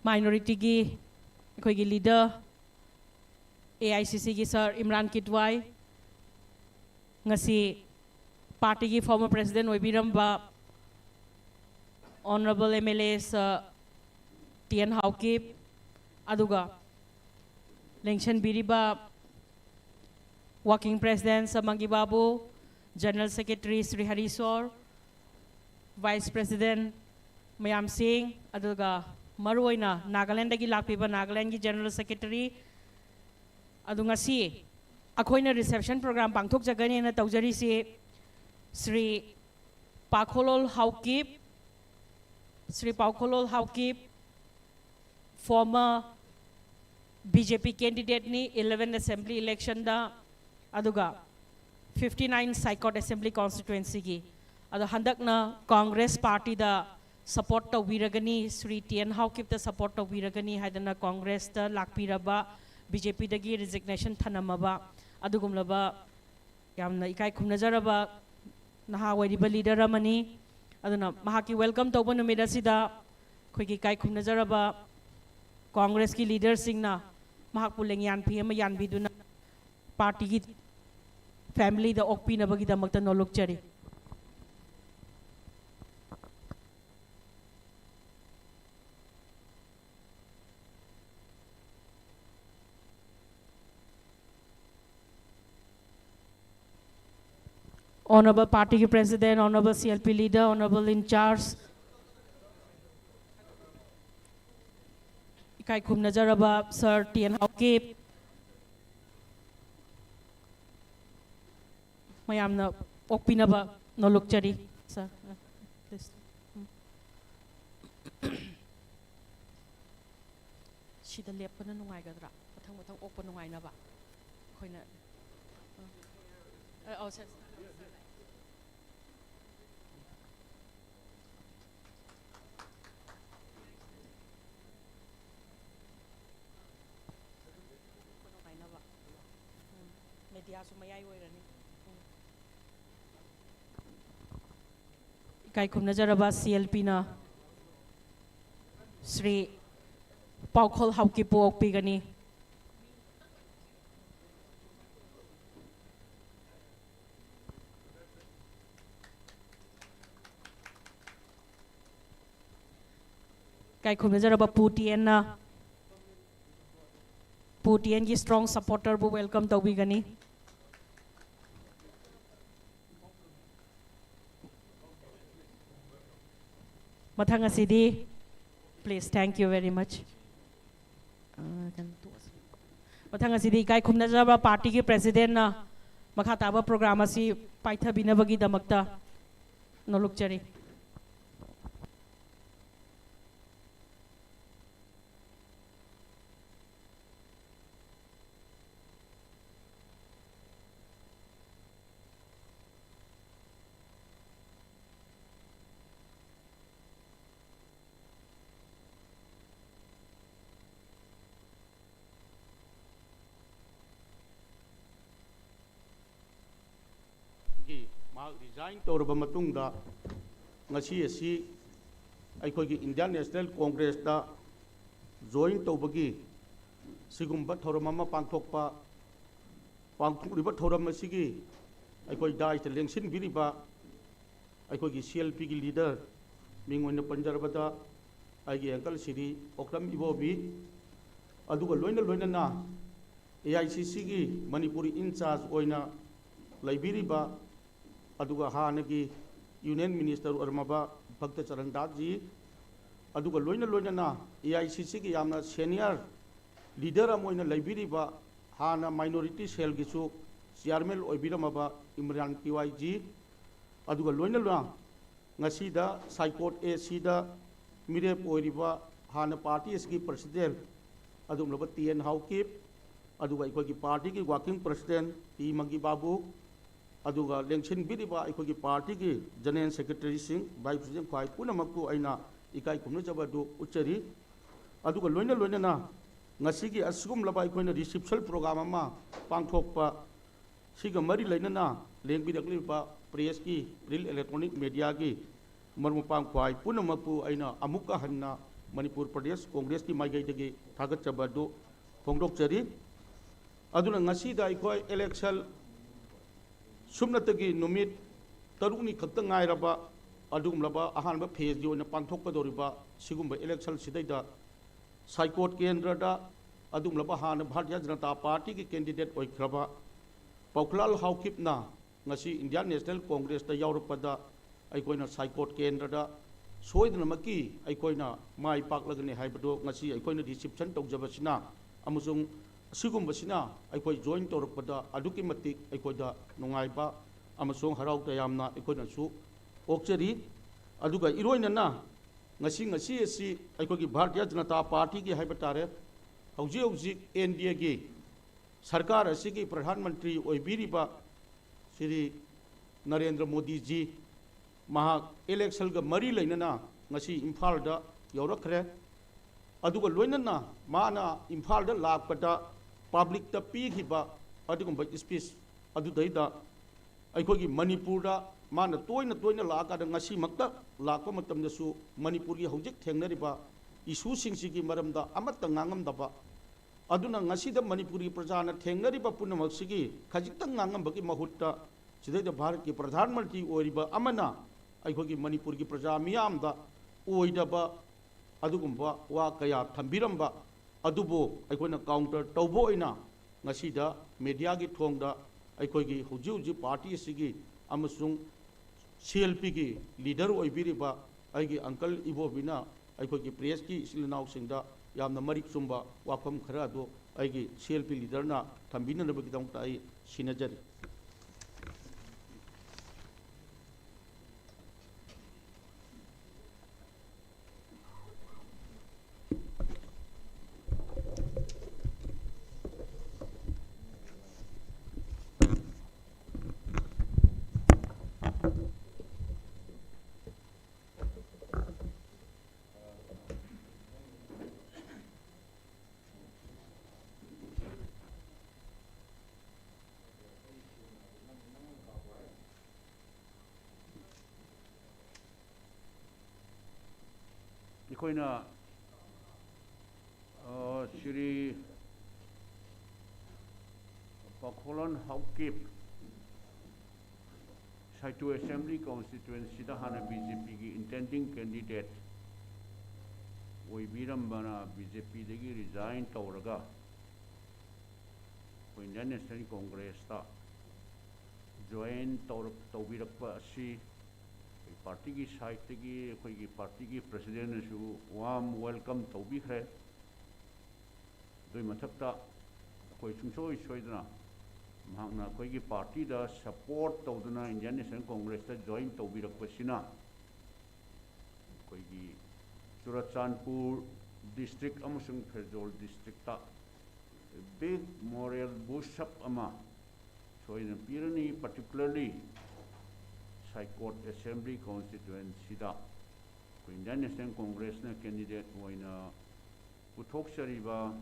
minority gi akhoi gi leader AICC gi sir Imran Kitwai ngasi party gi former president oibiramba honorable MLA TN Haokip aduga election biriba working president Samangi Babu general secretary Sri Harisor vice president Mayam Singh aduga maruoina Nagaland dagi lakpiba Nagaland gi general secretary adunga si akhoina reception program pangthok jagani na tawjari si Sri Paokholal Haokip Sri Paokholal Haokip former BJP candidate ni 11 assembly election da aduga 59 Saikot assembly constituency gi adu handak na Congress party da support to wiragani Sri TN Haokip da support to wiragani haidana Congress da lakpiraba BJP dagi resignation thanamaba adugumlaba yamna ikai khumnajaraba naha wariba leader amani aduna mahaki welcome tawba numida sida khoigi kai khumnajaraba Congress ki leader singna mahak puleng yan pm yan biduna party ki family da okpi na bagi da magta nolok chari Honorable Party President, Honorable CLP Leader, Honorable In Charge, Ikai Khum Najaraba, Sir TN Haokip, Mayamna Okpinaba, Nolok Chari, Sir. Shida Lepana Nungai Gadra, Matang Open Nungai Naba. Oh, sir. Ikai khum najaraba CLP na Sri Paokholal Haokip okpi gani Ikai khum najaraba Putien na Putien gi strong supporter bu welcome tawbi gani Mathanga Sidi, please, thank you very much. Mathanga Sidi, Kai Khumnajaba Party ki President na Makhataba program asi Paitha Binabagi Damakta Nolok Chari. Resign tawraba matungda ngasi asi aikogi Indian National Congress da join tawbagi sigumba thoramama pangthokpa pangthukriba thoram asigi aikoi dai te lengsin biriba aikogi CLP gi leader mingoina panjarabada aigi uncle Siri Okram Ibobi aduga loina na AICC gi Manipuri in charge oina laibiriba aduga hanagi Union Minister Armaba Bhakta Charandaji aduga loina na AICC ki yamna senior leader amoina laibiriba hana minority cell gisu chairman oibiramaba Imran PYG aduga loina ngasida Saikot AC da mirep oiriba hana party ki president adumlaba TN Haokip aduga ikoi party ki working president T Mangi Babu aduga lengsin biriba ikoi party ki general secretary sing vice president khwai punamaku aina ikai kumna jabadu uchari aduga loina na ngasi gi asugum laba ikoi na reception program ama pangthokpa siga mari lainana lengbidakliba press ki real electronic media ki marmupang khwai punamaku aina amuka hanna Manipur Pradesh Congress ki mai gai dagi thagat chabadu phongdok chari aduna ngasi da ikoi election sumnatagi numit taruni khakta ngai raba adugum laba ahan ba phase ji ona panthok ka doriba sigumba election sidaida Saikot kendra da adum laba han Bharatiya Janata Party ki candidate oikraba Paokholal Haokip na ngasi Indian National Congress da yaurapada aikoina Saikot kendra da soidna maki aikoina mai paklagani haibado ngasi aikoina reception tawjabasina amusung sigumba aikoi join taurakpada aduki matik aikoida nungaiba amasung harau tayamna aikoina su okchari aduga iroina na ngasi asi aikogi Bharatiya Janata Party ki haibatare hauji NDA gi sarkar asigi pradhan mantri oibiriba Shri Narendra Modi ji mahak election ga mari lainana ngasi Imphal da yaurakre aduga loinana mana Imphal da lakpada public ta pihiba adugum speech adudaida aikogi Manipur da mana toina laka da ngasi makta lakpa matamda su Manipur gi hojik thengnariba issue singsigi maramda amatta ngangamdaba aduna ngasi da Manipuri prajana thengnariba punamak sigi khajikta ngangambagi mahutta sidaida Bharat ki pradhan mantri oiriba amana aikogi Manipur ki praja miyamda oidaba adugumba wa kaya thambiramba adubo aikoina counter tawbo ina ngasi da media gi thongda aikogi huji party sigi amasung CLP ki leader oibiriba aigi uncle ibobina aikogi press ki silinau singda yamna marik sumba wafam khara do aigi CLP leader na thambina nabagi dang tai sinajari Ikoina Shri Paokholal Haokip Saikot Assembly Constituency da hana BJP ki intending candidate oibirambana BJP dagi resign tawraga Indian National Congress ta join tawbirakpa asi party ki side ki koi party ki president su warm welcome tawbi khre doi mathakta koi chungsoi soidna mahakna koi ki party da support tawduna Indian National Congress ta join tawbirakpa sina koi ki Churachandpur district amusung Ferjol district ta big moral boost up ama soidna pirani particularly Saikot Assembly Constituency da Indian National Congress na candidate waina puthok sariba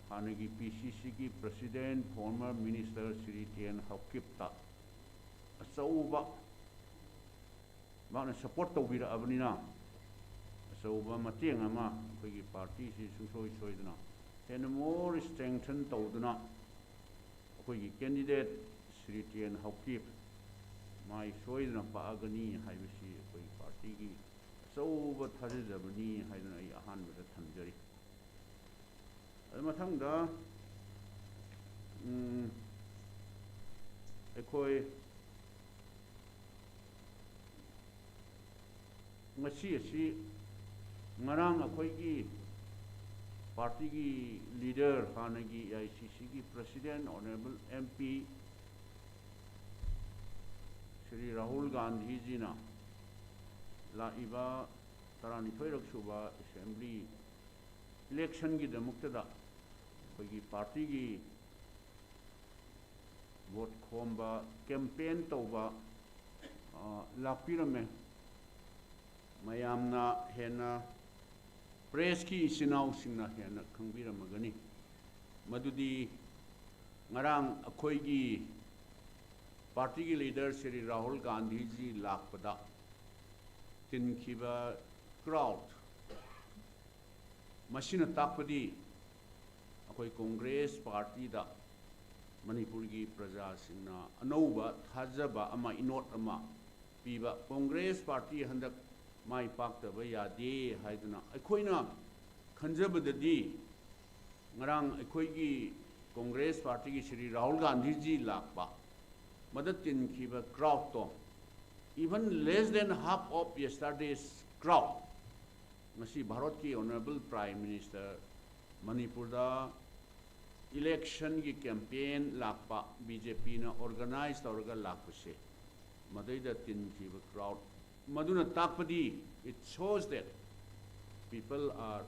hanagi PCC ki President former Minister Shri Haokip ta asauba mana support tawbira abnina asauba mateng ama koi party si susoi soidna and more strengthen tawduna koi candidate Shri Haokip mai soidna paagani haibisi koi party ki sauba thajabani haidna ai ahanbada thamjari mathangda ekoi ngasi asi ngarang akoi ki party ki leader hanagi ICC ki president honorable MP Shri Rahul Gandhi ji na la iba tarani thoirak suba assembly election gi damukta da koi party gi vote khomba campaign tawba lakpirame mayamna hena press ki sinau singna hena khangbiramagani madudi ngarang akhoi gi party ki leader Shri Rahul Gandhi ji lakpada tinkiba crowd Masina takpadi akwai Congress Party da Manipurgi Praja Singna Anova Thajaba ama inot ama piba Congress Party handak mai pakta ba yade haiduna akoina khanjabadadi ngarang akoigi Congress Party ki Shri Rahul Gandhi ji lakpa madatin kiba crowd to even less than half of yesterday's crowd ngasi Bharat ki Honorable Prime Minister Manipur da election ki campaign lakpa BJP na organize tawraga lakpase madaida tin kiba crowd maduna takpadi it shows that people are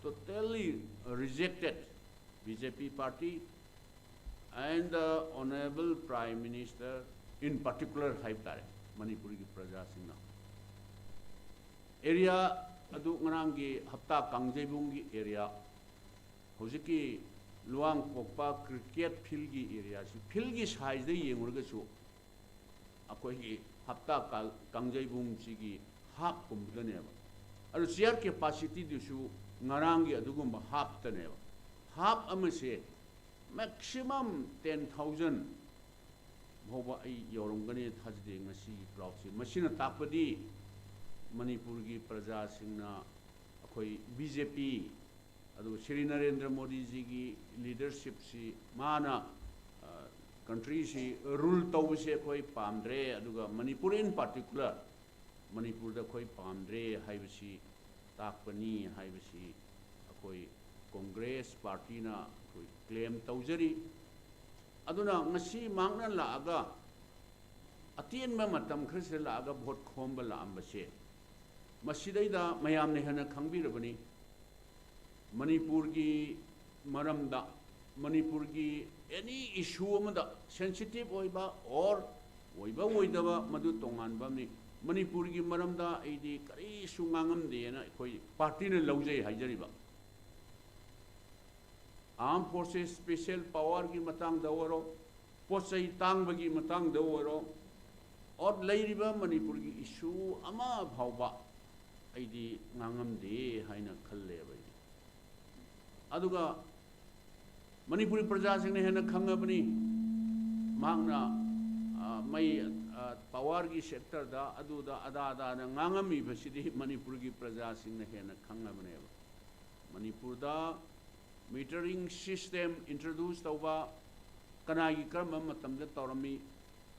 totally rejected BJP party and the Honorable Prime Minister in particular haibtare Manipur ki praja singna area adu nganangi hapta kangjebung gi area hojiki luang pokpa cricket field gi area si field gi size de yengurga su akoi gi hapta kangjebung chi gi half kumdane ba adu share capacity du su nganangi adugum half tane ba half amase maximum 10,000 bhoba ai yorongani thajde ngasi crowd si machine takpadi Manipur ki praja singna akoi BJP adu Shri Narendra Modi ji ki leadership si mana country si rule tawse koi pamdre aduga Manipur in particular Manipur da koi pamdre haibasi takpani haibasi akoi Congress party na koi claim tawjari aduna ngasi mangna laaga atien ma matam khrise laaga vote khomba laambase masidaida mayam ne hana khangbirabani Manipur ki maramda Manipur ki any issue amada sensitive oiba or oiba oidaba madu tongan bamni Manipur ki maramda aidi kari sungangam de na koi party ne laujai haijariba Armed Forces Special Power ki matang dawaro posai tang bagi matang dawaro or lairiba Manipur ki issue ama bhauba aidi ngangam de haina khalle bai aduga Manipuri praja sing ne hena khangabani mangna mai power ki sector da aduda ada na ngangami basidi Manipur ki praja sing ne hena khangabane Manipur da metering system introduced tauba kanagi karma matamda tawrami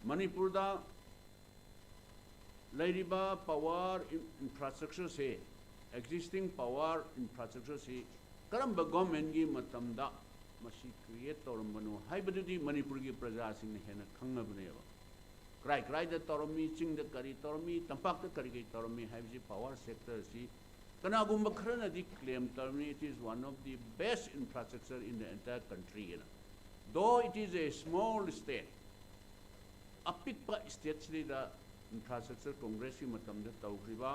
Manipur da lairiba power infrastructure se existing power infrastructure se karamba government gi matamda masi create tawrambano haibadudi Manipur gi praja sing hena khangabane ba cry da tawrami ching da kari tawrami tampak da kari gai tawrami haibji power sector si kanagumba kharana di claim tawrami it is one of the best infrastructure in the entire country though it is a small state apikpa state si da infrastructure congress ki matamda tawkriba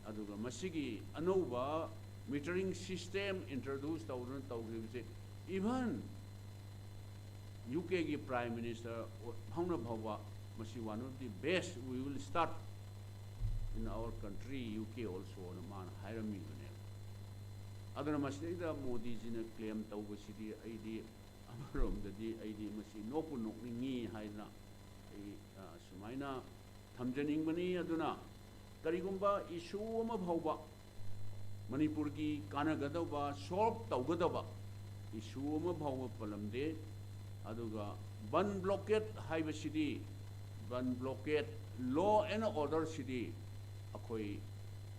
aduga masigi anova metering system introduced tawkriba even UK ki prime minister Bhauna Bhava masi one of the best we will start in our country UK also man hairami bane aduna masi da Modi ji na claim tawbasidi aidi amarom dadi aidi masi nopu nokningi haina sumaina thamjaning bani aduna karigumba issue ama bhauba Manipur ki kanagadaba solve tawgadaba issue ama bhauba palamde aduga ban blockade haibasidi ban blockade law and order sidi akoi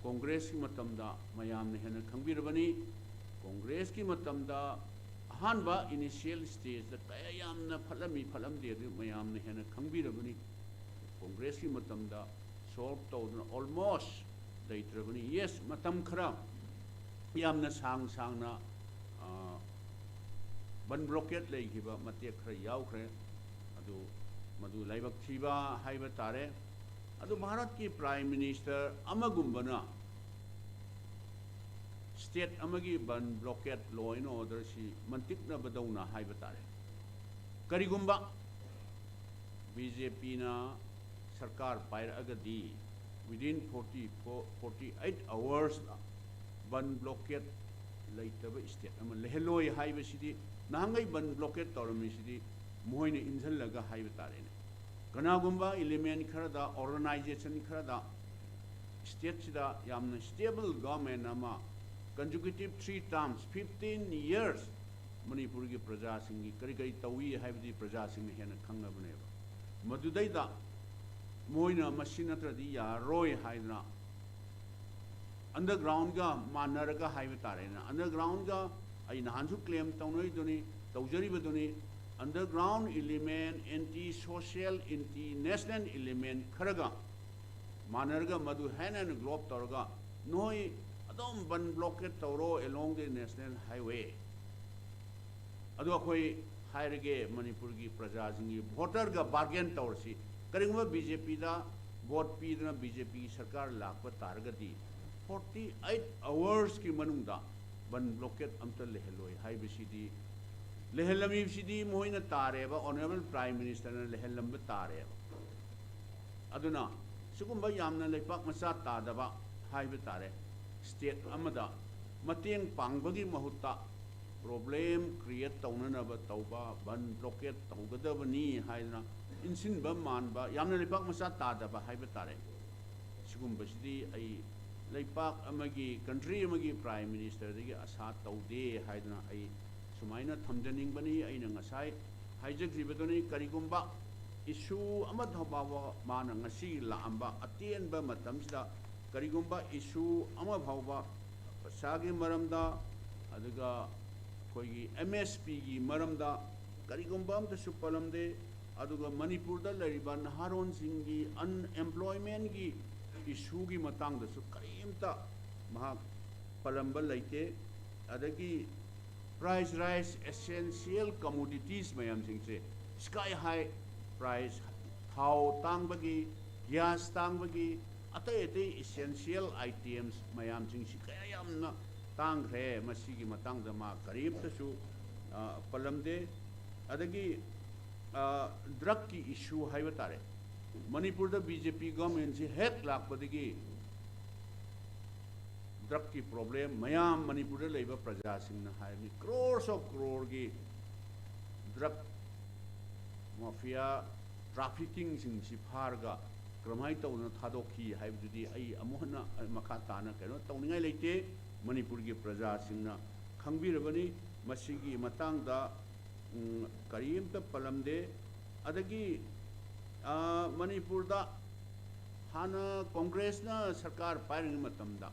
congress ki matamda mayam ne hena khangbirabani congress ki matamda hanba initial stage da kayamna phalamde mayam ne hena khangbirabani congress ki matamda solve tawduna almost daitrabani yes matam khara yamna sangna ban blockade leigiba matek khara yaukhre adu madu laibak thiba haiba tare adu Bharat ki prime minister amagumbana state amagi ban blockade law and order si mantikna badawna haiba tare karigumba BJP na sarkar pair agadi within 48 hours ban blockade leitaba state ama leheloi haiba sidi nahangai ban blockade torami sidi moina injhallaga haiba tarene kanagumba element kharada organization kharada state sida yamna stable government ama consecutive 3 terms 15 years manipur gi praja singi kari kari tawi haibdi praja sing hena khangabne madudai da moina machine tradi ya roi haidna underground ga manaraga haiba tarena underground ga ai nahansu claim tawnoi doni tawjari badoni underground element anti social anti national element kharaga manaraga madu hanan globe torga noi adom ban blockade tawro along the national highway adu akhoi hairage manipur gi praja singi voter ga bargain tawrsi karigma BJP da vote pidna BJP sarkar lakpa targati 48 hours ki manungda ban blockade amta leheloi haibasidi lehelami sidi moina tareba honorable prime minister na lehelamba tareba aduna sugumba yamna leipak macha tadaba haiba tare state amada mateng pangbagi mahutta problem create taunanaba tauba ban blockade taugadabani haina insinba manba yamna leipak macha tadaba haiba tare sugumba sidi ai leipak amagi country amagi prime minister digi asa taude haidna ai sumaina thamjaning bani aina ngasai haijak ribadoni karigumba issue ama thobawa mana ngasi laamba atienba matamsida karigumba issue ama bhawba sagi maramda aduga koigi MSP gi maramda karigumba amta supalamde aduga manipur da lariba naharon singi unemployment gi issue gi matang da su karimta maha palamba laite adagi price rise essential commodities mayam singse sky high price thau tangbagi gas tangbagi atai essential items mayam singsi kayamna tangre masigi matang da ma karimta su palamde adagi drug ki issue haibatare manipur da BJP government si hek lakpadagi drug ki problem mayam manipur da leiba praja singna haimi crores of crore gi drug mafia trafficking sing si pharga kramai tawna thadokhi haibdudi ai amohna makha tana keno tawningai leite manipur gi praja singna khangbirabani masigi matang da karimta palamde adagi manipur da hana congress na sarkar pairing matamda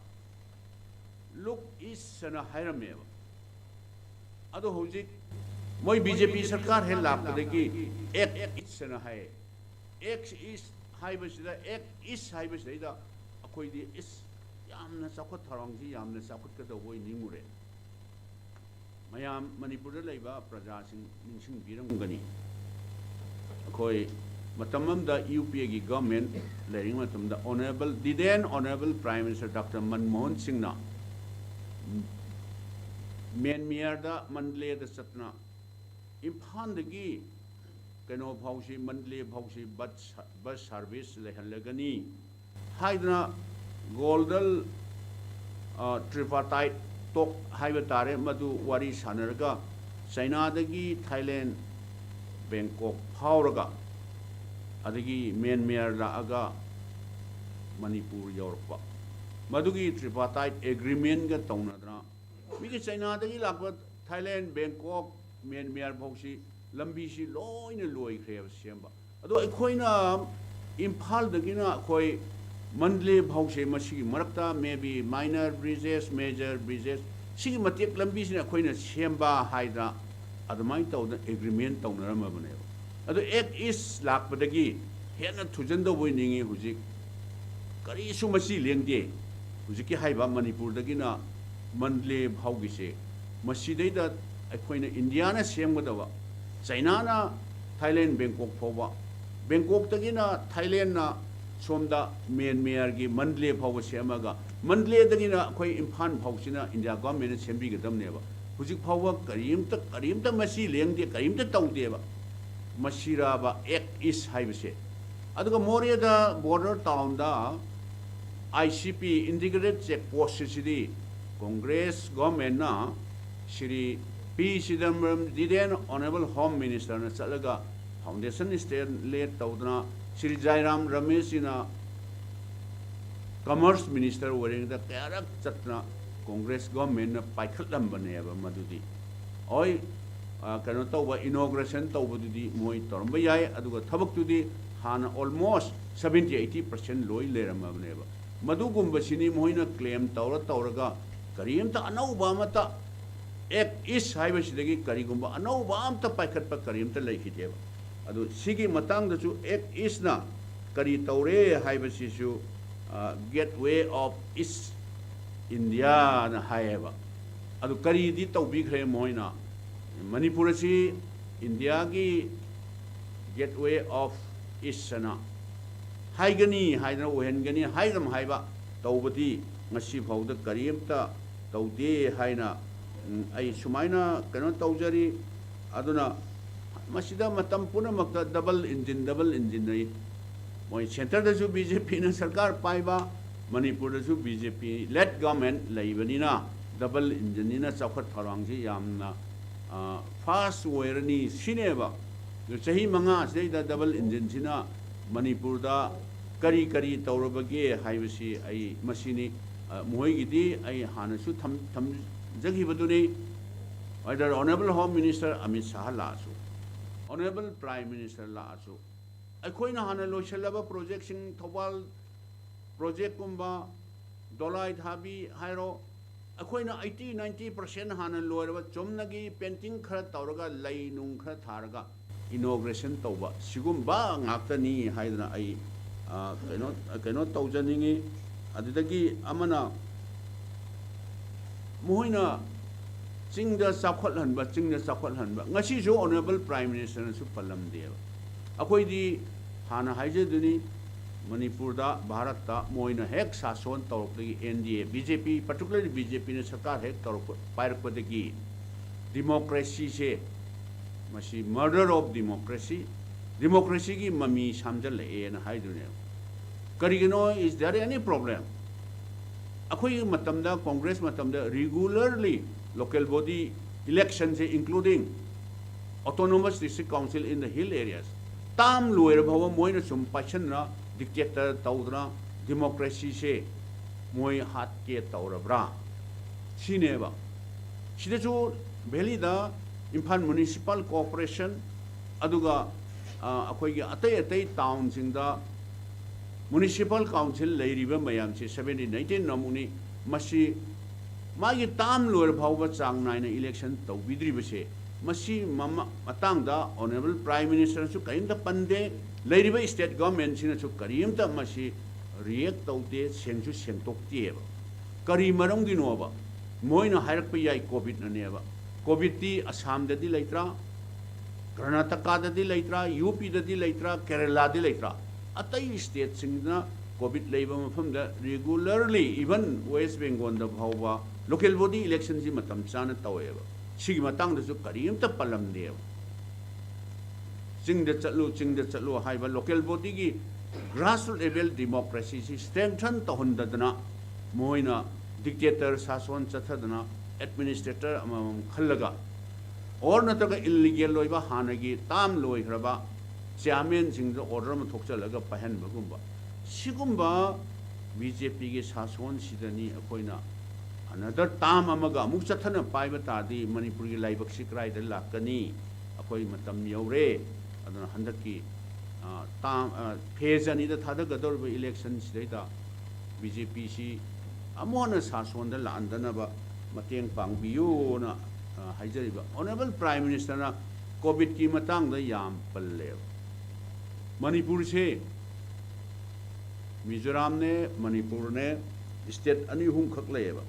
look is sana hairameva ado hojik moi BJP sarkar he lakpadagi ek is sana hai ek is haibasida ek is haibasida akoi di is yamna sakot tharangji yamna sakot ka dawoi nimure mayam manipur da leiba praja sing ningsing birangani akoi matamamda UPA gi government leading matamda honorable prime minister Dr. Manmohan Singh na Myanmar da mandle da satna imphal dagi keno phausi mandle phausi bus service lehalagani haidna golden tripartite talk haibatare madu wari sanaraga China dagi Thailand Bangkok phauraga adagi Myanmar laaga Manipur yorpa madugi tripartite agreement ga taunadra migi China dagi lakwa Thailand Bangkok Myanmar phausi lambi si loina loi khreab semba ado ekhoina imphal dagina khoi mandle phausi masi marakta maybe minor bridges major bridges sigi matek lambi sina khoina semba haida adumai tawda agreement taunarama bane ado ek is lakpadagi hena thujanda boiningi hujik kari su masi lengde hujiki haiba manipur dagina mandle bhaugise masi deida ekhoina India na semgadawa China na Thailand Bangkok phoba Bangkok tagina Thailand na somda Myanmar gi mandle phoba semaga mandle dagina khoi imphal phausina India government sembi gadamneba hujik phoba karimta masi lengde karimta tawdeba masiraba ek is haibase aduga Moria da border town da ICP integrated check post sidi Congress government na Shri P. Chidambaram Diden Honorable Home Minister na Salaga Foundation State late Taudana Shri Jairam Ramesh na Commerce Minister wearing the Karak Chatna Congress government na Paikhat Lambaneva Madudi. Oi Kanota inauguration Taubudi Moi Tormbay Aduga Tabak to the Hana almost 70-80% loy Leramabneva. Madugum Basini Moina claim Taura Tauraga Karim ta Anau Bamata Ek is Highway Karigumba Anau Bamta Paikat pa Karim ta Laikiteva. Adu Sigi Matang the two Ek isna Kari Taure Highway gateway of East India na Hayeva. Adu Kari di Taubik He Moina. Manipurasi India ki gateway of East Sana. Haigani, Haidra Wehengani, Haidam Haiba, Taubati, Nasib How the Karimta, Taude, Haina, I Sumaina, cannot Taujari, Aduna, Masida Matampuna Makta, double engine. My center the BJP na Sarkar Paiba, Manipur the BJP, led government, Laivanina, double engine, Sakat Harangji, Yamna, fast Werani, Sineva, the Sahi Manga, say the double engine Sina. Manipur da kari taurabage haibasi ai masini moigidi ai hanasu tham jagi baduni either Honorable Home Minister Amit Shah lasu Honorable Prime Minister lasu akoina hana loishalaba project sing thawal project kumba dolai thabi hairo akoina 80-90% hana loiraba chomnagi painting khara tauraga lai nung khara tharaga inauguration tauba sigumba ngakani haidna ai cannot taujaningi adudagi amana muhina chingda sakhatlanba ngasi jo Honorable Prime Minister na su palam deva akoi di hana haije duni Manipur da Bharat da moina hek sason tawrokdagi NDA BJP particularly BJP na sarkar hek tawrok pairakpadagi democracy se Masi murder of democracy ki mami samjal and haidune. Karigino, is there any problem? Akoi matamda Congress matamda regularly local body elections including autonomous district council in the hill areas. Tam lower bhawa moina sum passion dictator taudra democracy se moi hat ke taurabra. Sineva. Sidachu belida Imphal Municipal Corporation aduga akoigi atai towns in the Municipal Council leiriba mayam se 17-19 namuni masi magi tam lower bhawba chang naina election to bidriba se masi mama matang da Honorable Prime Minister su kaim da pande leiriba state government sina su karim ta masi react taude sengju sengtok tieba kari marong dinoba moina hairak pa yai covid na neba COVID di Assam dadi laitra, Karnataka dadi laitra, UP dadi laitra, Kerala dadi laitra. Atay state singna COVID labor mafam da regularly even West Bengal da bhawa local body elections ji matam sana taweba. Sige matang da su karim ta palam deva. Sing da chatlu haiba local body ki grassroots level democracy si strengthen ta honda dana moina dictator sason chathadana administrator amam khallaga or nataga illegal loiba hanagi tam loi hraba chairman sing the order ma thokchalaga pahan bagumba sigumba BJP ge sason sidani akoina another tam amaga amuk chathana paiba tadi Manipur gi laibak sikrai da lakani akoi matam yaure adana handaki tam phase ani da thada gador election sidaida BJP si amona sason da landana ba mateng pangbiyo na haijariba Honorable Prime Minister na COVID ki matang da yam palle Manipur se Mizoram ne Manipur ne state ani hum khak leba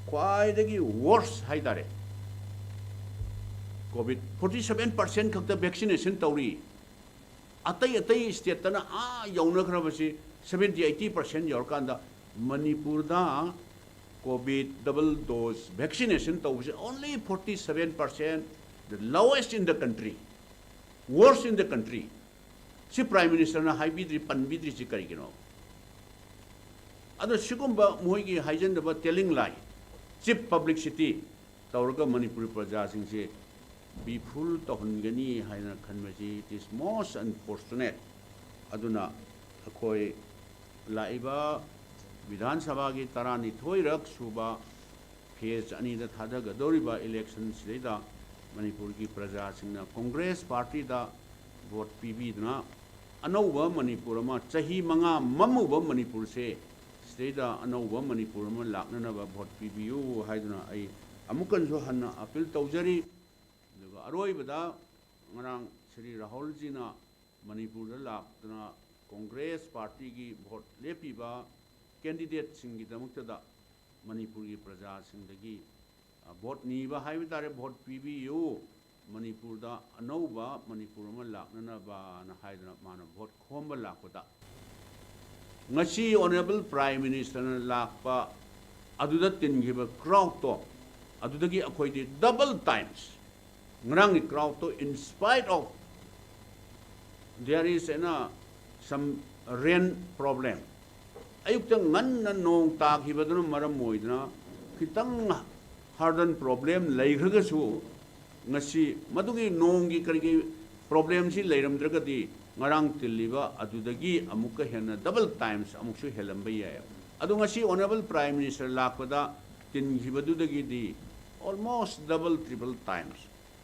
khwaidagi worst haidare COVID 47% khak da vaccination tawri atai state na yauna khrabasi 70-80% yorkanda Manipur da COVID double dose vaccination was only 47%, the lowest in the country, worst in the country. Si Prime Minister na high bidri pan bidri si karigino. Ado sigumba muhigi haijan daba telling lie. cheap publicity tawraga Manipuri praja singse biful tohongani haina khanmaji. It is most unfortunate aduna akoi laiba Vidhan Sabha ki tarani thoirak suba phase ani da thadagadoriba election sida Manipur ki praja singna Congress party da vote pibidna anauba Manipur ma chahi manga mamuba Manipur se sida anauba Manipur ma laknana ba vote pibiu haiduna ai amukan so hanna appeal tawjari duga aroi bada ngarang Sri Rahul ji na Manipur da lakna Congress party ki vote lepiba candidate singi damakta da Manipur ki praja singdagi vote niba haibitare vote pibiu Manipur da anauba Manipur ma laknana ba na haidana mana vote khomba lakpada ngasi honorable prime minister na lakpa aduda tingiba crowd to adudagi akhoi double times ngrang crowd to in spite of there is some rain problem ayukta ngan nong ta khibaduna maram moidna kitang harden problem laigragasu ngasi madugi nongi karigi problem si leiramdragadi ngarang tiliba adudagi amuka hena double times amuksu helamba ya adu ngasi honorable prime minister lakpada tin hibadudagi di almost double triple times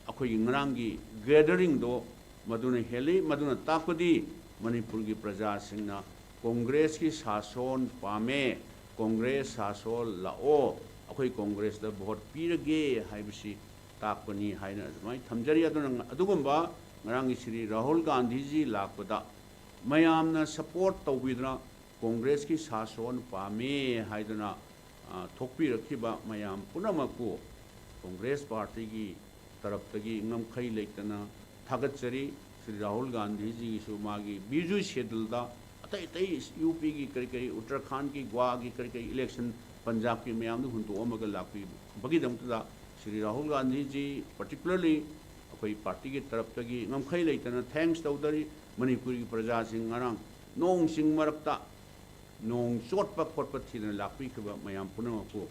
akhoi ngarangi gathering do maduna heli maduna tapadi Manipur ki praja singna Congress ki sason pame Congress sasol lao akhoi Congress da vote pirage haibisi tapani haina mai thamjari aduna adugumba ngarang Sri Rahul Gandhi ji lakpada mayamna support tawidna Congress ki sason pame haiduna thokpi rakhiba mayam punamaku Congress party ki taraptagi ngam khai leitana thagachari Sri Rahul Gandhi ji su magi biju schedule da atai UP ki kari Uttarakhand ki Goa ki kari election Punjab ki mayam du huntu omaga lakpi bagi damta Sri Rahul Gandhi ji particularly akoi party ki taraptagi ngam khai leitana thanks tawdari Manipur ki praja sing ngarang nong sing marakta nong chotpa khotpa thina lakpi khaba mayam punamaku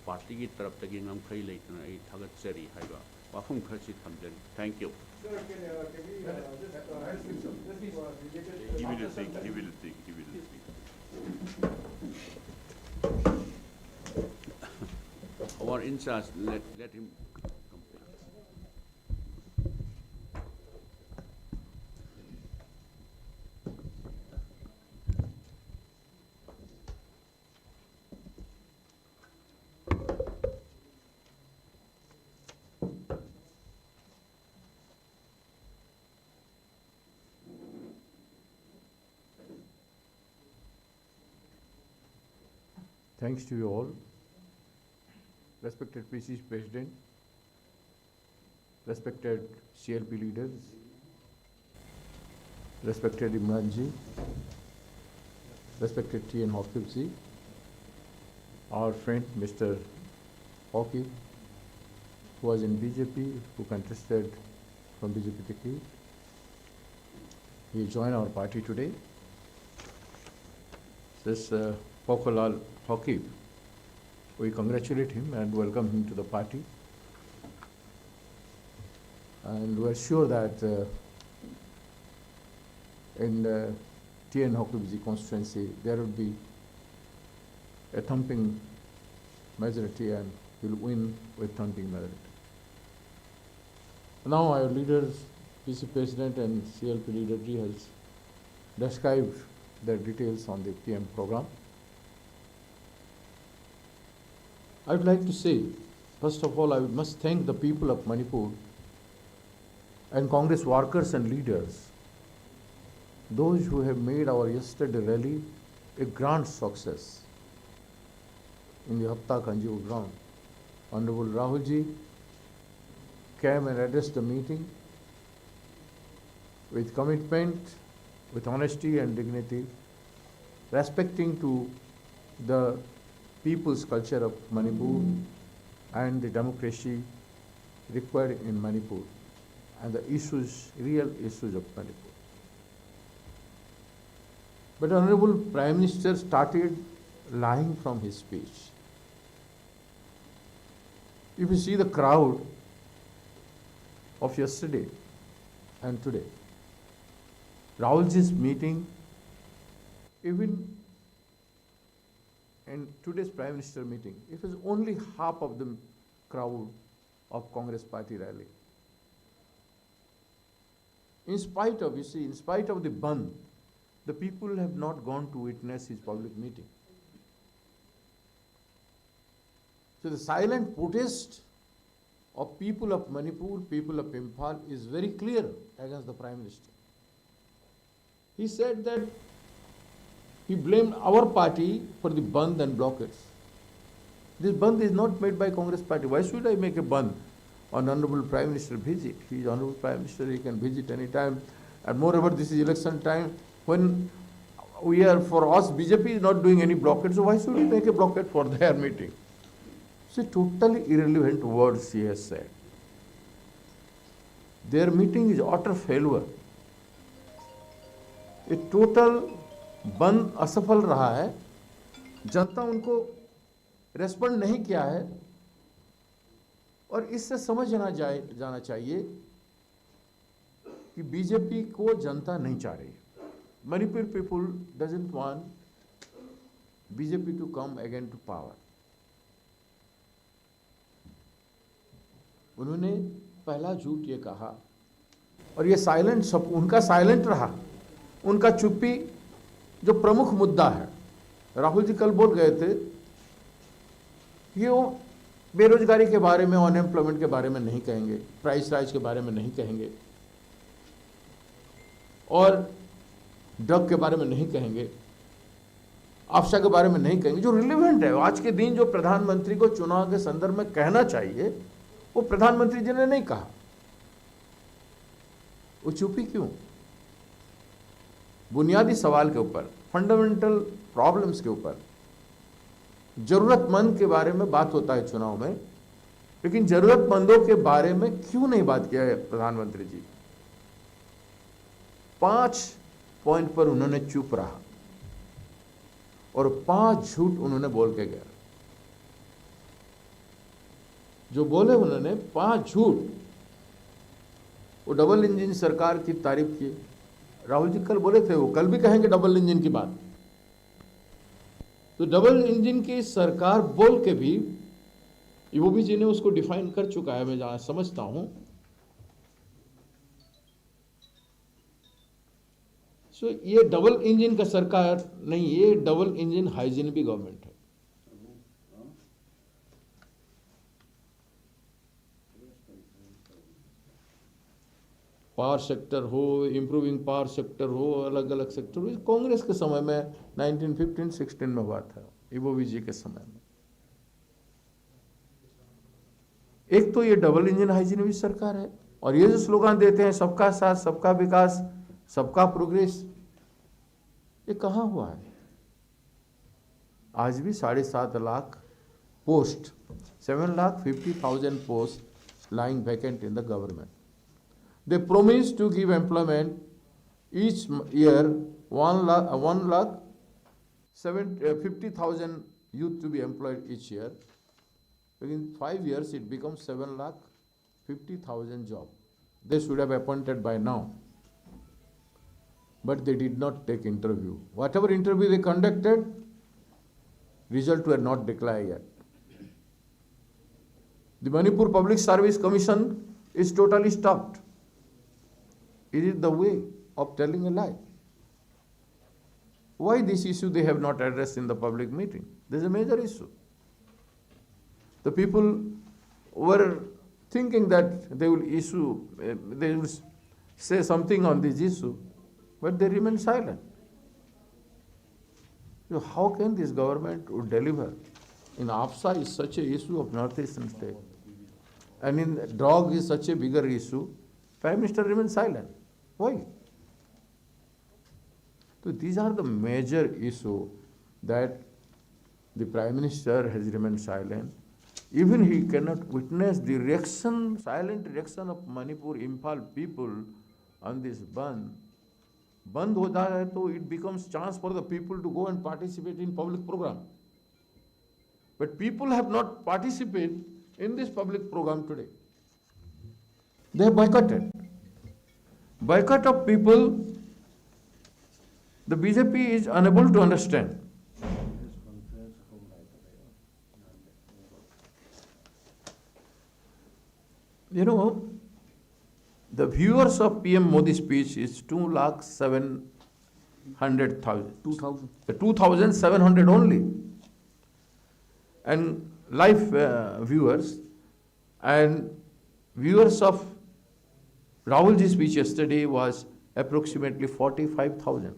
party ki taraptagi ngam khai leitana ai thagachari haiba wafum kharchi thamjari. Thank you. Sir, can we He will speak. Our in charge, let him complete. Thanks to you all, respected PCC President, respected CLP leaders, respected Imran ji, respected TN Haokip ji, our friend Mr. Haokip, who was in BJP, who contested from BJP ticket. He joined our party today. This Paokholal Haokip, we congratulate him and welcome him to the party. And we are sure that in TN Haokip's constituency, there will be a thumping majority and he will win with thumping majority. Now our leaders, PC President and CLP leader G has described the details on the PM program. I would like to say, first of all, I must thank the people of Manipur and Congress workers and leaders, those who have made our yesterday rally a grand success in the Hapta Kanjiv ground. Honorable Rahul ji came and addressed the meeting with commitment, with honesty and dignity, respecting to the people's culture of Manipur and the democracy required in Manipur and the issues, real issues of Manipur. But Honorable Prime Minister started lying from his speech. If you see the crowd of yesterday and today, Rahulji's meeting, even in today's Prime Minister meeting, it was only half of the crowd of Congress party rally. In spite of, you see, in spite of the Bandh, the people have not gone to witness his public meeting. So the silent protest of people of Manipur, people of Imphal is very clear against the Prime Minister. He said that he blamed our party for the Bandh and blockades. This Bandh is not made by Congress party. Why should I make a Bandh on Honorable Prime Minister visit? He is Honorable Prime Minister, he can visit any time. And moreover, this is election time when we are, for us, BJP is not doing any blockade, so why should we make a blockade for their meeting? So totally irrelevant words he has said. Their meeting is utter failure. A total बंद असफल रहा है, जनता उनको respond नहीं किया है, और इससे समझ जाना चाहिए कि बीजेपी को जनता नहीं चाह रही. Manipur people doesn't want BJP to come again to power. उन्होंने पहला झूठ ये कहा, और ये साइलेंट, सब उनका साइलेंट रहा, उनका चुप्पी जो प्रमुख मुद्दा है. राहुल जी कल बोल गए थे कि वो बेरोजगारी के बारे में, अनएम्प्लॉयमेंट के बारे में नहीं कहेंगे, प्राइस राइज के बारे में नहीं कहेंगे, और ड्रग के बारे में नहीं कहेंगे, आफ्शा के बारे में नहीं कहेंगे. जो रिलेवेंट है आज के दिन, जो प्रधानमंत्री को चुनाव के संदर्भ में कहना चाहिए, वो प्रधानमंत्री जी ने नहीं कहा. वो चुप्पी क्यों? बुनियादी सवाल के ऊपर, फंडामेंटल प्रॉब्लम्स के ऊपर, जरूरतमंद के बारे में बात होता है चुनाव में, लेकिन जरूरतमंदों के बारे में क्यों नहीं बात किया है प्रधानमंत्री जी? 5 पॉइंट पर उन्होंने चुप रहा और 5 झूठ उन्होंने बोल के गया. जो बोले उन्होंने 5 झूठ, वो डबल इंजन सरकार की तारीफ की. राहुल जी कल बोले थे, वो कल भी कहेंगे डबल इंजन की बात. तो डबल इंजन की सरकार बोल के भी ईओबी जी ने उसको डिफाइन कर चुका है, मैं जहां समझता हूं. सो ये डबल इंजन का सरकार नहीं, ये डबल इंजन हाइजीन भी गवर्नमेंट है. पावर सेक्टर हो, इम्प्रूविंग पावर सेक्टर हो, अलग अलग सेक्टर हो, कांग्रेस के समय में 1915-16 में हुआ था, ईओबी जी के समय में. एक तो ये डबल इंजन हाइजीन भी सरकार है, और ये जो स्लोगन देते हैं सबका साथ, सबका विकास, सबका प्रोग्रेस, ये कहां हुआ है? आज भी 7.5 lakh post, 7,50,000 post lying vacant in the government. They promised to give employment each year, 1,50,000 youth to be employed each year. In 5 years, it becomes 7,50,000 jobs. They should have appointed by now. But they did not take interview. Whatever interview they conducted, results were not declared yet. The Manipur Public Service Commission is totally stopped. It is the way of telling a lie. Why this issue they have not addressed in the public meeting? This is a major issue. The people were thinking that they will say something on this issue, but they remain silent. So how can this government would deliver? In AFSA is such a issue of northeastern state, and in drug is such a bigger issue, Prime Minister remains silent. Why? So these are the major issues that the Prime Minister has remained silent. Even he cannot witness the reaction, silent reaction of Manipur, Imphal people on this Bandh. Bandh hota hai to it becomes chance for the people to go and participate in public program. But people have not participated in this public program today. They have boycotted. Boycott of people, the BJP is unable to understand. You know, the viewers of PM Modi's speech is 2,700,000. 2,700 only. And live viewers and viewers of Rahulji's speech yesterday was approximately 45,000.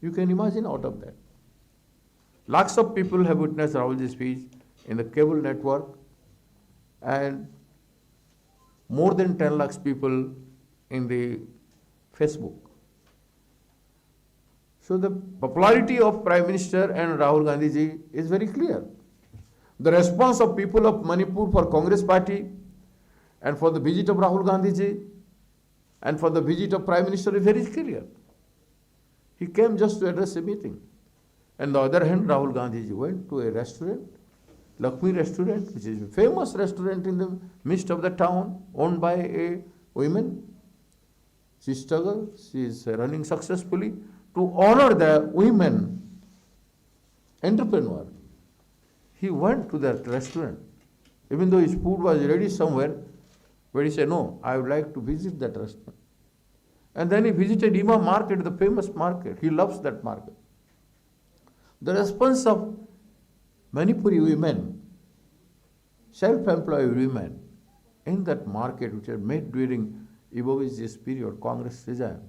You can imagine out of that. Lakhs of people have witnessed Rahulji's speech in the cable network, and more than 10 lakhs people in the Facebook. So the popularity of Prime Minister and Rahul Gandhi ji is very clear. The response of people of Manipur for Congress party and for the visit of Rahul Gandhi ji and for the visit of Prime Minister is very clear. He came just to address a meeting. On the other hand, Rahul Gandhi ji went to a restaurant, Lakshmi restaurant, which is a famous restaurant in the midst of the town, owned by a woman. She struggled, she is running successfully to honor the women entrepreneur. He went to that restaurant, even though his food was ready somewhere, but he said, no, I would like to visit that restaurant. And then he visited Ima market, the famous market. He loves that market. The response of Manipuri women, self-employed women in that market, which was made during Ibovi's period, Congress regime,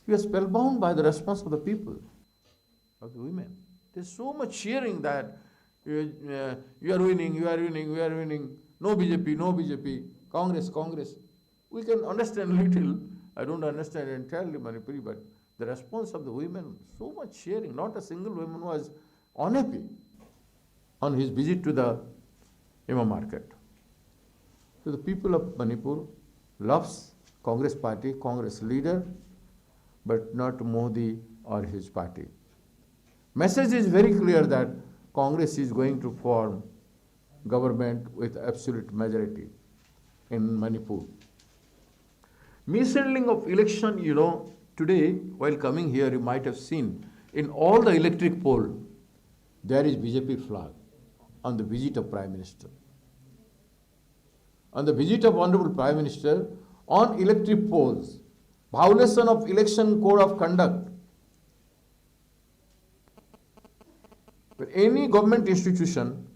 he was spellbound by the response of the people, of the women. There's so much cheering that you are winning, you are winning, we are winning, no BJP, no BJP, Congress, Congress. We can understand little, I don't understand entirely Manipuri, but the response of the women, so much cheering, not a single woman was unhappy on his visit to the Ima market. So the people of Manipur loves Congress party, Congress leader, but not Modi or his party. Message is very clear that Congress is going to form government with absolute majority in Manipur. Mishandling of election, you know, today while coming here you might have seen in all the electric poll there is BJP flag on the visit of Prime Minister. On the visit of Honorable Prime Minister, on electric polls, violation of election code of conduct. But any government institution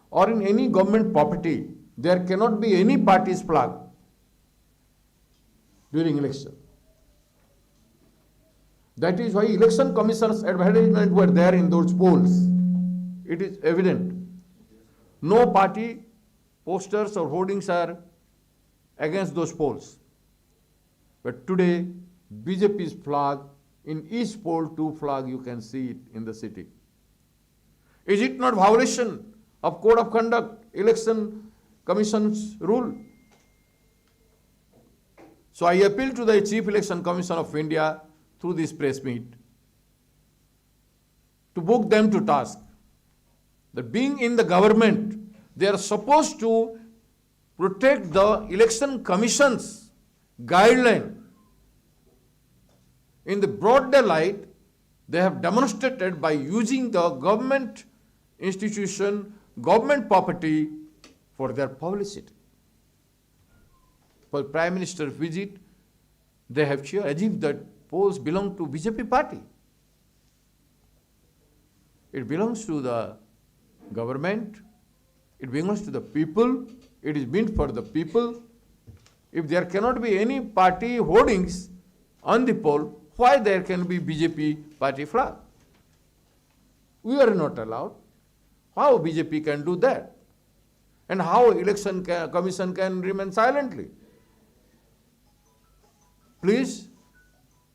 or in any government property, there cannot be any party's flag during election. That is why election commission's advertisement were there in those polls. It is evident. No party posters or hoardings are against those polls. But today, BJP's flag, in each poll, 2 flags, you can see it in the city. Is it not violation of code of conduct, election commission's rule? So I appeal to the Chief Election Commission of India through this press meet to book them to task. That being in the government, they are supposed to protect the election commission's guideline. In the broad daylight, they have demonstrated by using the government institution, government property for their publicity. For Prime Minister's visit, they have cheered as if that polls belong to BJP party. It belongs to the government, it belongs to the people, it is meant for the people. If there cannot be any party hoardings on the poll, why there can be BJP party flag? We are not allowed. How BJP can do that? And how election commission can remain silently? Please,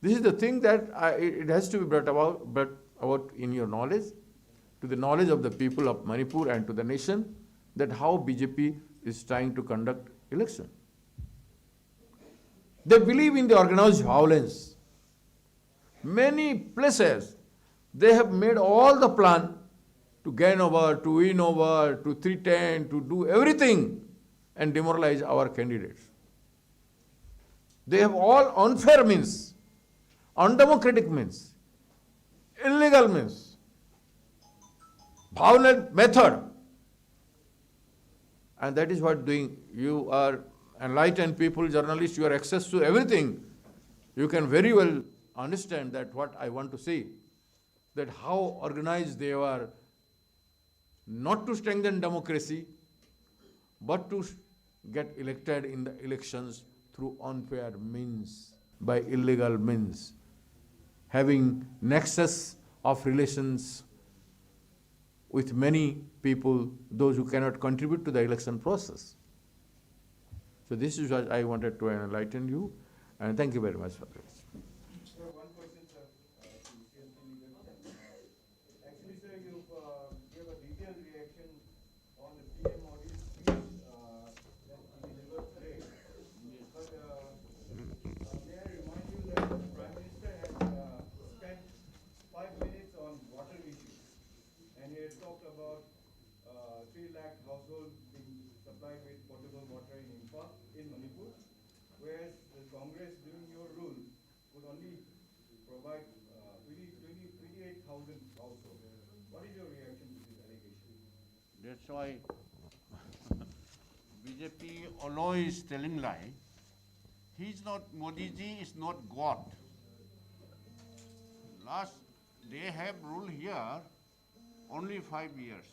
this is the thing that it has to be brought about in your knowledge, to the knowledge of the people of Manipur and to the nation, that how BJP is trying to conduct election. They believe in the organized violence. Many places, they have made all the plan to gain over, to win over, to threaten, to do everything and demoralize our candidates. They have all unfair means, undemocratic means, illegal means, violent method. And that is what doing. You are enlightened people, journalists, you have access to everything. You can very well understand that what I want to say, that how organized they were, not to strengthen democracy, but to get elected in the elections through unfair means, by illegal means, having nexus of relations with many people, those who cannot contribute to the election process. So this is what I wanted to enlighten you, and thank you very much for this. Sir, one question, sir, to CLP leader. Actually, sir, you gave a detailed reaction on the PM Modi's speech that he delivered today. But may I remind you that the Prime Minister has spent 5 minutes on water issues, and he has talked about 3 lakh households being supplied with potable water in Imphal, in Manipur, whereas the Congress during your rule would only provide 28,000 households. What is your reaction to this allegation? That's why BJP always telling lie. He's not, Modi ji is not God. They have ruled here only 5 years.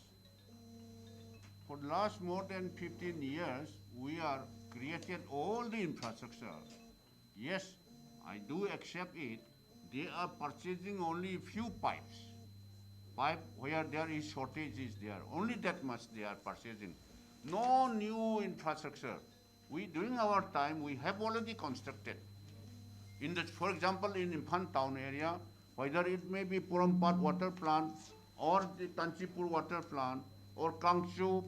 For the last more than 15 years, we are created all the infrastructure. Yes, I do accept it. They are purchasing only few pipes. Pipe where there is shortage is there. Only that much they are purchasing. No new infrastructure. We, during our time, we have already constructed. For example, in Imphal town area, whether it may be Purampat water plant, or the Tanchipur water plant, or Kangchu,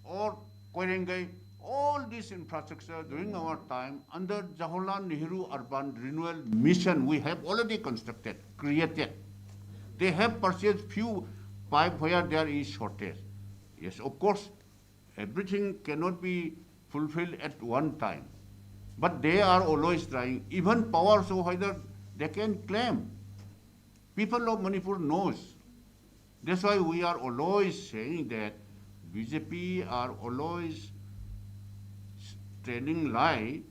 or Koirengai, all this infrastructure during our time under Jawaharlal Nehru Urban Renewal Mission, we have already constructed, created. They have purchased few pipe where there is shortage. Yes, of course, everything cannot be fulfilled at one time. But they are always trying. Even power, so whether they can claim. People of Manipur knows. That's why we are always saying that BJP are always telling lie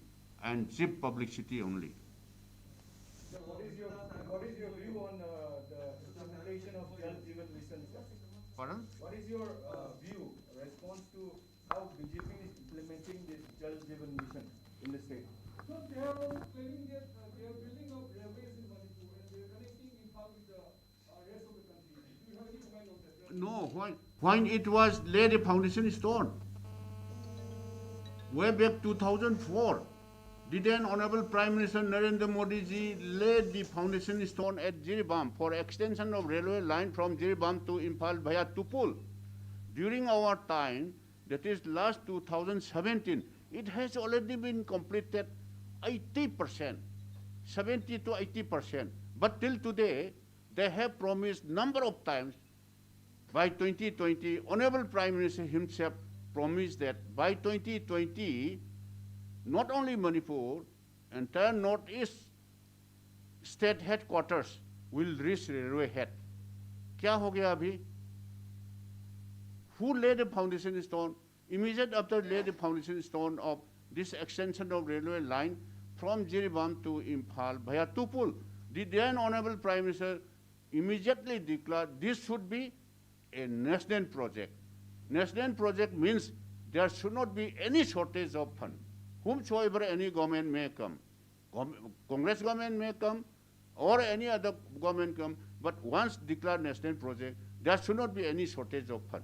and cheap publicity only. Sir, what is your view on the implementation of Jal Jeevan Mission, sir? Pardon? What is your view, response to how BJP is implementing this Jal Jeevan Mission in the state? So they are also claiming that they are building up railways in Manipur and they are connecting Imphal with the rest of the country. Do you have any comment on that? No, when it was laid a foundation stone, way back 2004, the then Honorable Prime Minister Narendra Modi ji laid the foundation stone at Jiribam for extension of railway line from Jiribam to Imphal via Tupul. During our time, that is last 2017, it has already been completed 80%, 70 to 80%. But till today, they have promised number of times by 2020, Honorable Prime Minister himself promised that by 2020, not only Manipur, entire Northeast state headquarters will reach railway head. Kya ho gaya abhi? Who laid the foundation stone? Immediately after laid the foundation stone of this extension of railway line from Jiribam to Imphal via Tupul, the then Honorable Prime Minister immediately declared this should be a national project. National project means there should not be any shortage of fund. Whomsoever any government may come, Congress government may come, or any other government come, but once declared national project, there should not be any shortage of fund.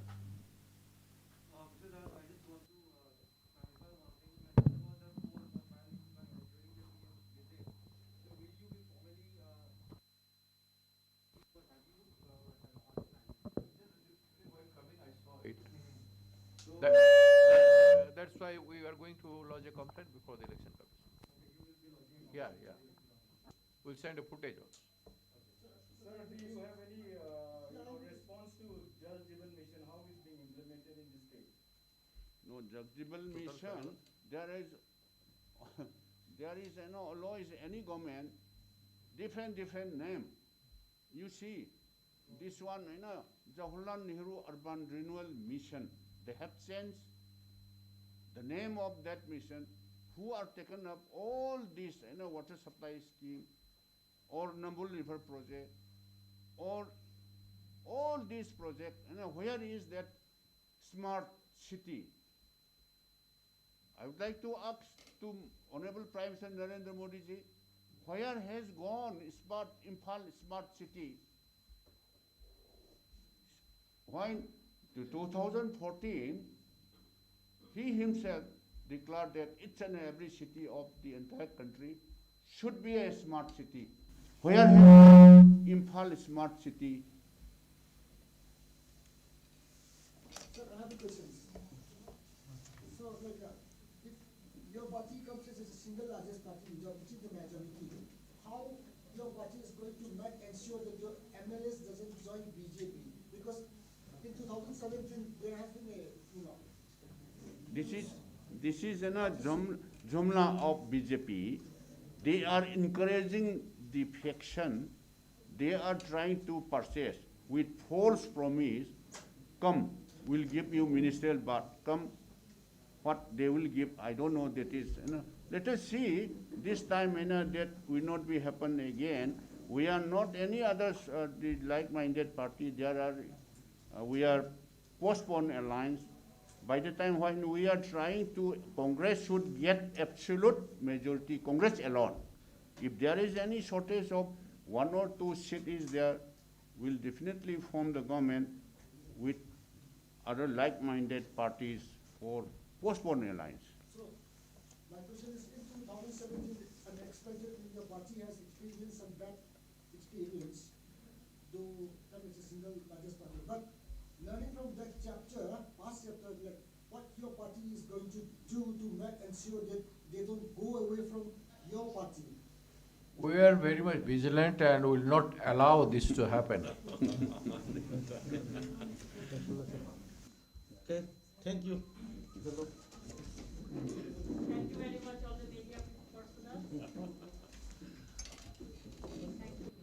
That's why we are going to lodge a complaint before the election commission. Yeah. We'll send a footage also. Sir, do you have any response to Jal Jeevan Mission, how is being implemented in the state? No, Jagjibal mission, there is, there is, always any government, different name. You see, this one, Jawaharlal Nehru Urban Renewal Mission, they have changed the name of that mission, who are taken up all these, water supply scheme, or Nambul River project, or all these projects, where is that smart city? I would like to ask to Honorable Prime Minister Narendra Modi ji, where has gone Imphal smart city? When to 2014, he himself declared that each and every city of the entire country should be a smart city. Where has Imphal smart city? Sir, I have a question. So, if your party comes as a single largest party, which is the majority, how your party is going to ensure that your MLS doesn't join BJP? Because in 2017, there has been a, This is a jumla of BJP. They are encouraging the faction. They are trying to purchase with false promise. Come, we'll give you ministerial, but come, what they will give, I don't know. That is, let us see this time. That will not be happen again. We are not any others the like-minded party. There are, we are postpone alliance. By the time when we are trying to, Congress should get absolute majority, Congress alone. If there is any shortage of 1 or 2 cities there, we'll definitely form the government with other like-minded parties for postpone alliance. So, my question is, in 2017, unexpectedly, your party has experienced some bad experience, though it's a single largest party. But learning from that chapter, past chapter, what your party is going to do to ensure that they don't go away from your party? We are very much vigilant and will not allow this to happen. Okay, thank you.